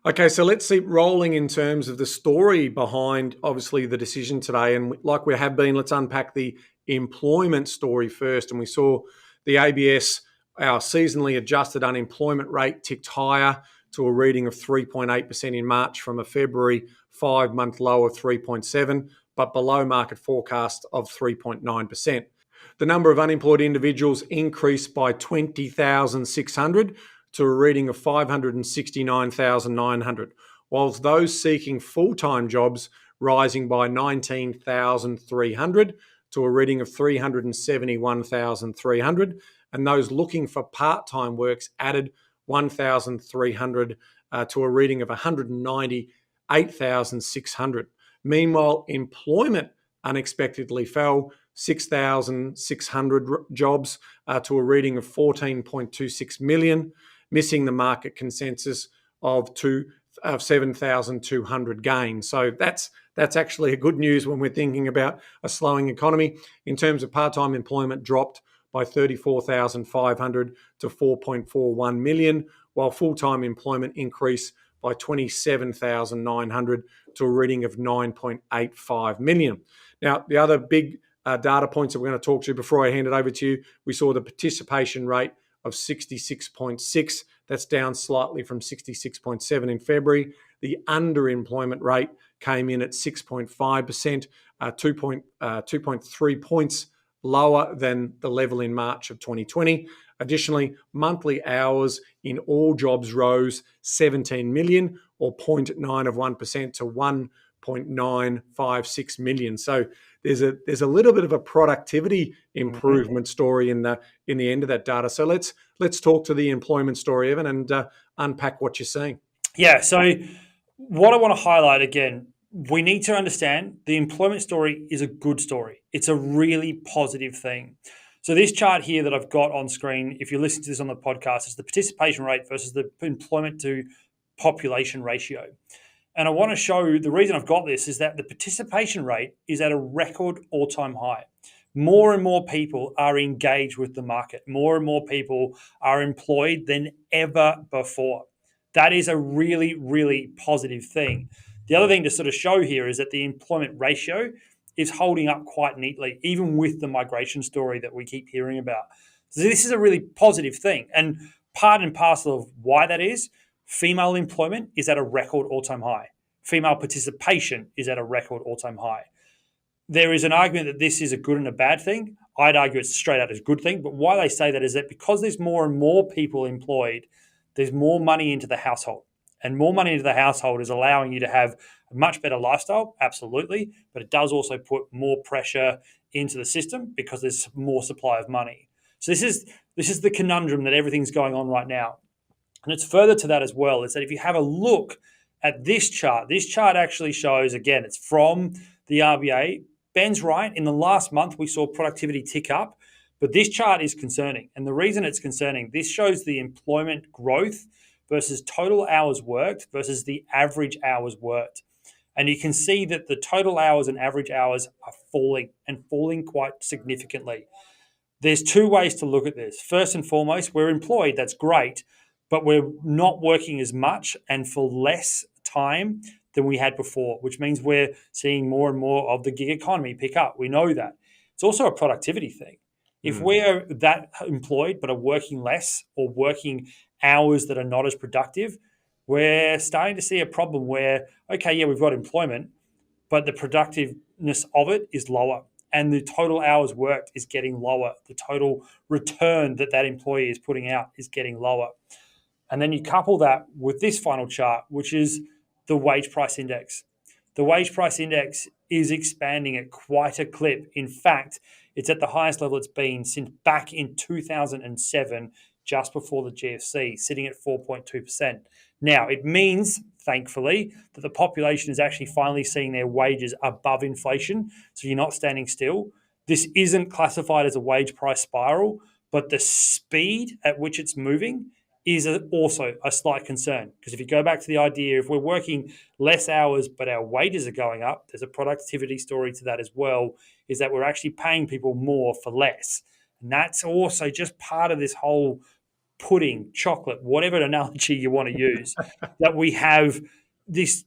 Okay, so let's keep rolling in terms of the story behind obviously the decision today. And like we have been, let's unpack the employment story first. And we saw the ABS, our seasonally adjusted unemployment rate, ticked higher to a reading of 3.8% in March from a February 5-month low of 3.7, but below market forecast of 3.9%. The number of unemployed individuals increased by 20,600 to a reading of 569,900, whilst those seeking full-time jobs rising by 19,300 to a reading of 371,300, and those looking for part-time works added 1,300 to a reading of 198,600. Meanwhile, employment unexpectedly fell 6,600 jobs to a reading of 14.26 million, missing the market consensus of 7,200 gains. So that's actually a good news when we're thinking about a slowing economy. In terms of part-time employment, dropped by 34,500 to 4.41 million, while full-time employment increased by 27,900 to a reading of 9.85 million. Now, the other big data points that we're going to talk to before I hand it over to you, we saw the participation rate of 66.6. That's down slightly from 66.7 in February. The underemployment rate came in at 6.5%, 2.3 points lower than the level in March of 2020. Additionally, monthly hours in all jobs rose 17 million or 0.9% to 1.956 million. So there's a little bit of a productivity improvement story in the end of that data. So let's talk to the employment story, Evan, and unpack what you're seeing. Yeah. So what I want to highlight again, we need to understand the employment story is a good story. It's a really positive thing. So this chart here that I've got on screen, if you listen to this on the podcast, is the participation rate versus the employment to population ratio. And I want to show the reason I've got this is that the participation rate is at a record all-time high. More and more people are engaged with the market. More and more people are employed than ever before. That is a really, really positive thing. The other thing to sort of show here is that the employment ratio is holding up quite neatly, even with the migration story that we keep hearing about. So this is a really positive thing. And part and parcel of why that is, female employment is at a record all-time high. Female participation is at a record all-time high. There is an argument that this is a good and a bad thing. I'd argue it's straight out as a good thing. But why they say that is that because there's more and more people employed, there's more money into the household. And more money into the household is allowing you to have a much better lifestyle, absolutely. But it does also put more pressure into the system because there's more supply of money. So this is the conundrum that everything's going on right now. And it's further to that as well, is that if you have a look at this chart actually shows, again, it's from the RBA. Ben's right. In the last month, we saw productivity tick up, but this chart is concerning. And the reason it's concerning, this shows the employment growth versus total hours worked versus the average hours worked. And you can see that the total hours and average hours are falling and falling quite significantly. There's two ways to look at this. First and foremost, we're employed. That's great. But we're not working as much and for less time than we had before, which means we're seeing more and more of the gig economy pick up. We know that. It's also a productivity thing. If we're that employed but are working less or working hours that are not as productive, we're starting to see a problem where, okay, yeah, we've got employment, but the productiveness of it is lower. And the total hours worked is getting lower. The total return that employee is putting out is getting lower. And then you couple that with this final chart, which is the wage price index. The wage price index is expanding at quite a clip. In fact, it's at the highest level it's been since back in 2007, just before the GFC, sitting at 4.2%. Now, it means, thankfully, that the population is actually finally seeing their wages above inflation. So you're not standing still. This isn't classified as a wage price spiral, but the speed at which it's moving is also a slight concern. Because if you go back to the idea, if we're working less hours but our wages are going up, there's a productivity story to that as well, is that we're actually paying people more for less. And that's also just part of this whole pudding, chocolate, whatever analogy you want to use, that we have this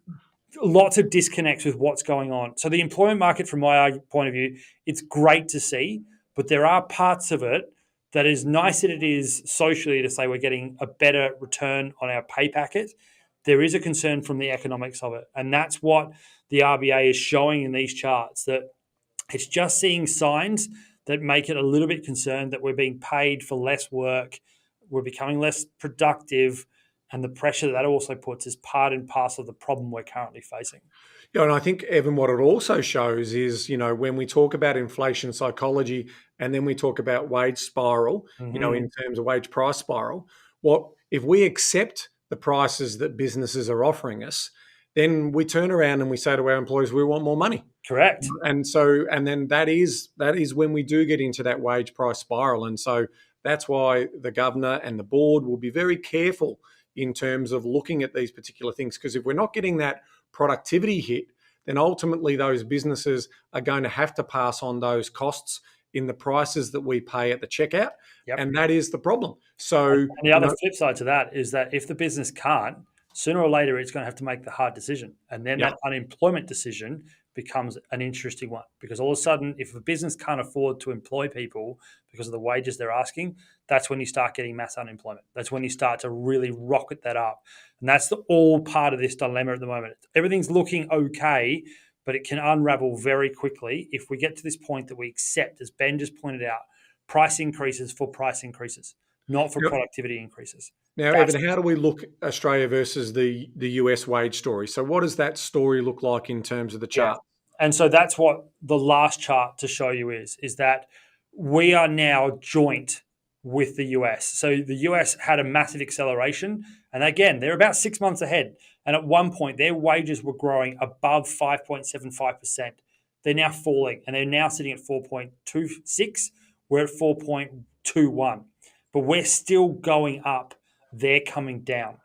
lots of disconnects with what's going on. So the employment market, from my point of view, it's great to see, but there are parts of it that, as nice as it is socially to say we're getting a better return on our pay packet, there is a concern from the economics of it. And that's what the RBA is showing in these charts, that it's just seeing signs that make it a little bit concerned that we're being paid for less work, we're becoming less productive, and the pressure that also puts is part and parcel of the problem we're currently facing. Yeah, and I think, Evan, what it also shows is, when we talk about inflation psychology and then we talk about wage spiral, in terms of wage price spiral, what if we accept the prices that businesses are offering us, then we turn around and we say to our employees, we want more money. Correct. And then that is when we do get into that wage price spiral. And so that's why the governor and the board will be very careful in terms of looking at these particular things, because if we're not getting that productivity hit, then ultimately those businesses are going to have to pass on those costs in the prices that we pay at the checkout. Yep. And that is the problem. So and the other flip side to that is that if the business can't, sooner or later it's going to have to make the hard decision. And then that unemployment decision becomes an interesting one, because all of a sudden, if a business can't afford to employ people because of the wages they're asking, that's when you start getting mass unemployment. That's when you start to really rocket that up. And that's all part of this dilemma at the moment. Everything's looking okay, but it can unravel very quickly if we get to this point that we accept, as Ben just pointed out, price increases for price increases, not for productivity increases. Now, Evan, how do we look Australia versus the US wage story? So what does that story look like in terms of the chart? Yeah. And so that's what the last chart to show you is that we are now joint with the US. So the US had a massive acceleration. And again, they're about 6 months ahead. And at one point, their wages were growing above 5.75%. They're now falling, and they're now sitting at 4.26. We're at 4.21. But we're still going up. They're coming down.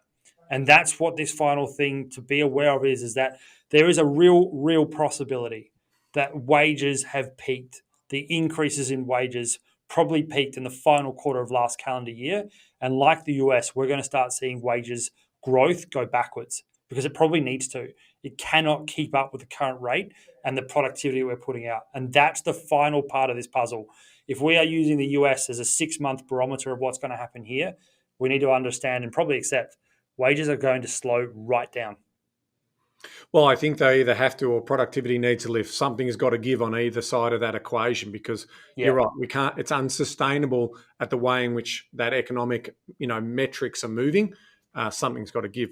And that's what this final thing to be aware of is that there is a real possibility that wages have peaked. The increases in wages probably peaked in the final quarter of last calendar year. And like the US, we're going to start seeing wages growth go backwards, because it probably needs to. It cannot keep up with the current rate and the productivity we're putting out. And that's the final part of this puzzle. If we are using the US as a 6-month barometer of what's going to happen here, we need to understand and probably accept wages are going to slow right down. Well, I think they either have to or productivity needs to lift. Something's got to give on either side of that equation, because you're right. We can't. It's unsustainable at the way in which that economic, metrics are moving. Something's got to give.